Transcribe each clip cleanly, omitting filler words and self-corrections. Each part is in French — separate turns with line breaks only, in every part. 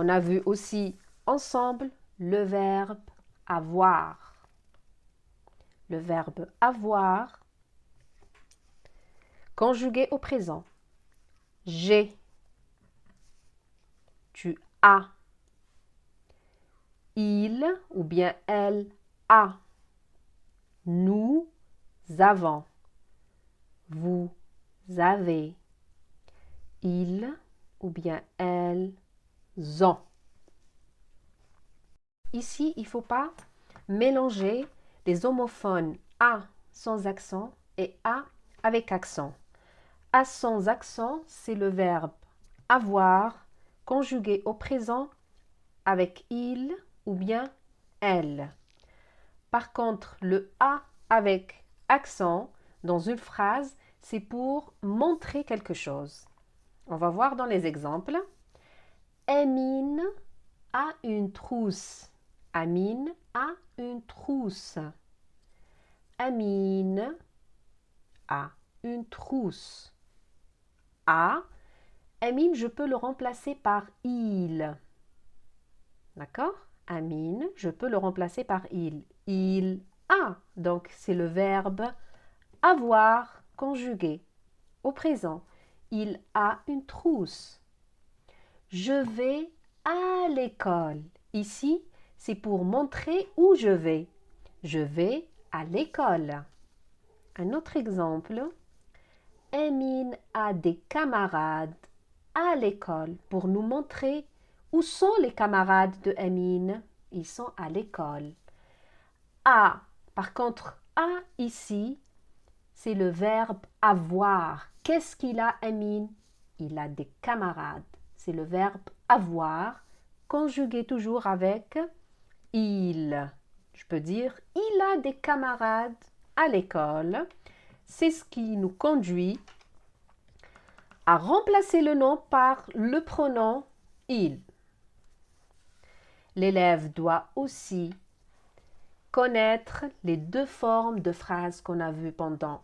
On a vu aussi ensemble le verbe avoir. Le verbe avoir, conjugué au présent. J'ai, tu as, il ou bien elle a, nous avons, vous avez, ils ou bien elles ont. Ici, il ne faut pas mélanger les homophones A sans accent et A avec accent. A sans accent, c'est le verbe avoir conjugué au présent avec il ou bien elle. Par contre, le A avec accent dans une phrase, c'est pour montrer quelque chose. On va voir dans les exemples. Amine a une trousse. Amine a une trousse. Amine a une trousse. A. Amine, je peux le remplacer par il. D'accord? Amine, je peux le remplacer par il. Il a. Donc, c'est le verbe avoir conjugué au présent. Il a une trousse. Je vais à l'école. Ici, c'est pour montrer où je vais. Je vais à l'école. Un autre exemple. Amine a des camarades à l'école pour nous montrer où sont les camarades de Amine. Ils sont à l'école. A. Par contre, a ici, c'est le verbe avoir. Qu'est-ce qu'il a, Amine? Il a des camarades. C'est le verbe avoir, conjugué toujours avec il. Je peux dire, il a des camarades à l'école. C'est ce qui nous conduit à remplacer le nom par le pronom il. L'élève doit aussi connaître les deux formes de phrases qu'on a vues pendant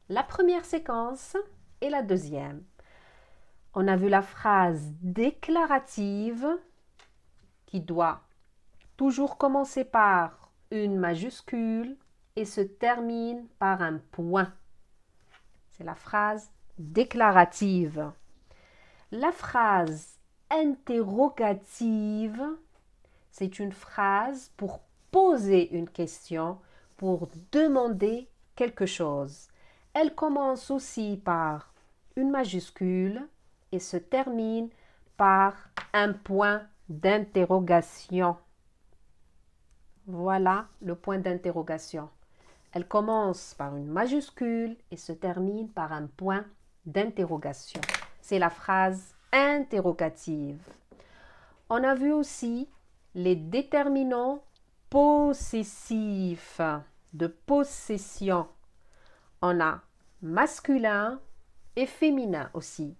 la première séquence et la deuxième. On a vu la phrase déclarative qui doit toujours commencer par une majuscule et se termine par un point. C'est la phrase déclarative. La phrase interrogative, c'est une phrase pour poser une question, pour demander quelque chose. Elle commence aussi par une majuscule et se termine par un point d'interrogation. Voilà le point d'interrogation. Elle commence par une majuscule et se termine par un point d'interrogation. C'est la phrase interrogative. On a vu aussi les déterminants possessifs de possession. On a masculin et féminin aussi.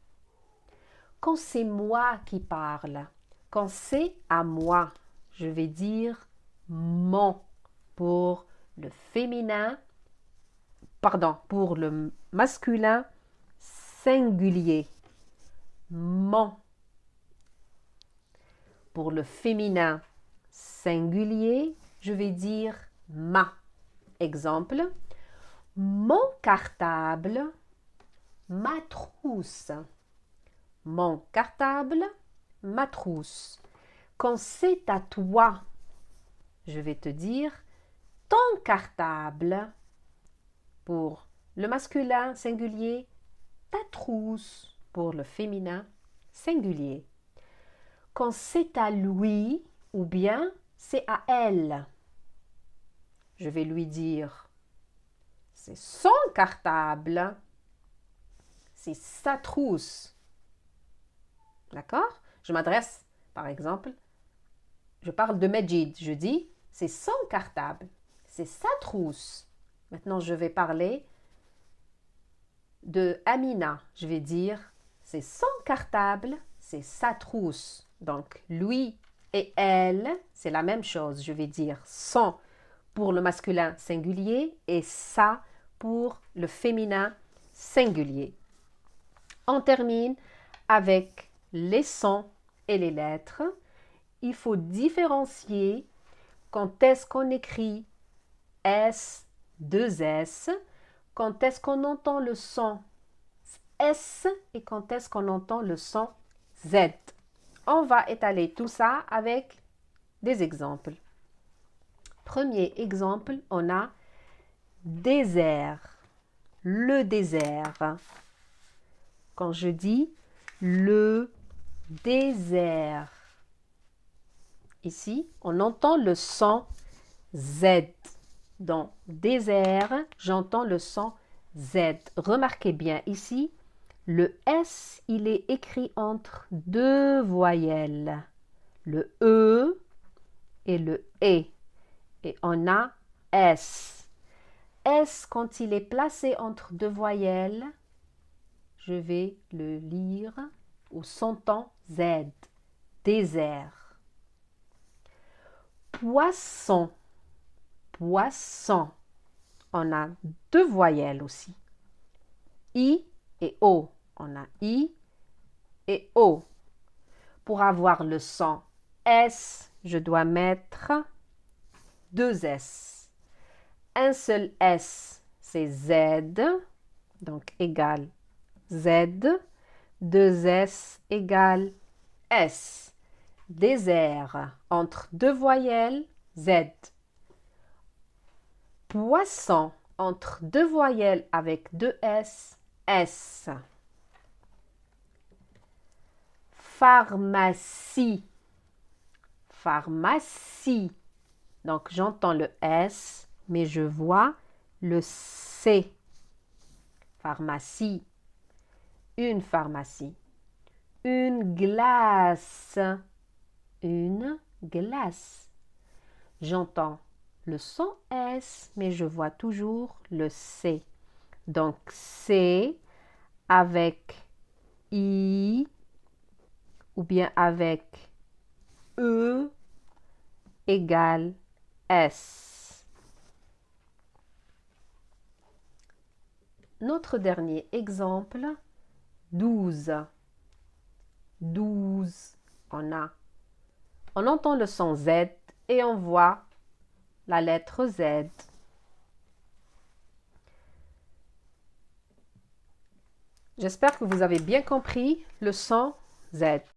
Quand c'est moi qui parle, quand c'est à moi, je vais dire mon pour le féminin, pour le masculin singulier. Mon. Pour le féminin singulier, je vais dire ma. Exemple, mon cartable, ma trousse. Mon cartable, ma trousse. Quand c'est à toi, je vais te dire ton cartable. Pour le masculin singulier, ta trousse. Pour le féminin singulier. Quand c'est à lui ou bien c'est à elle, je vais lui dire c'est son cartable, c'est sa trousse. D'accord? Je m'adresse, par exemple, je parle de Majid, je dis c'est son cartable, c'est sa trousse. Maintenant, je vais parler de Amina, je vais dire c'est son cartable, c'est sa trousse. Donc, lui et elle, c'est la même chose. Je vais dire son pour le masculin singulier et sa pour le féminin singulier. On termine avec les sons et les lettres. il faut différencier quand est-ce qu'on écrit S, 2S, quand est-ce qu'on entend le son S et quand est-ce qu'on entend le son Z. On va étaler tout ça avec des exemples. Premier exemple, on a désert, le désert. Quand je dis le désert, ici, on entend le son Z. Dans désert, j'entends le son Z. Remarquez bien ici, le S, il est écrit entre deux voyelles, le E et le E. Et on a S. S, quand il est placé entre deux voyelles, je vais le lire au son Z. Désert. Poisson. Poisson. On a deux voyelles aussi. I et O. On a I et O. Pour avoir le son S, je dois mettre deux S. Un seul S, c'est Z, donc égal Z. Deux S égale S. Désert, entre deux voyelles, Z. Poisson, entre deux voyelles avec deux S, S. Pharmacie. Pharmacie. Donc, j'entends le S, mais je vois le C. Pharmacie. Une pharmacie. Une glace. Une glace. J'entends le son S, mais je vois toujours le C. Donc, C avec I ou bien avec E égale S. Notre dernier exemple, 12. 12. On entend le son Z et on voit la lettre Z. J'espère que vous avez bien compris le son Z.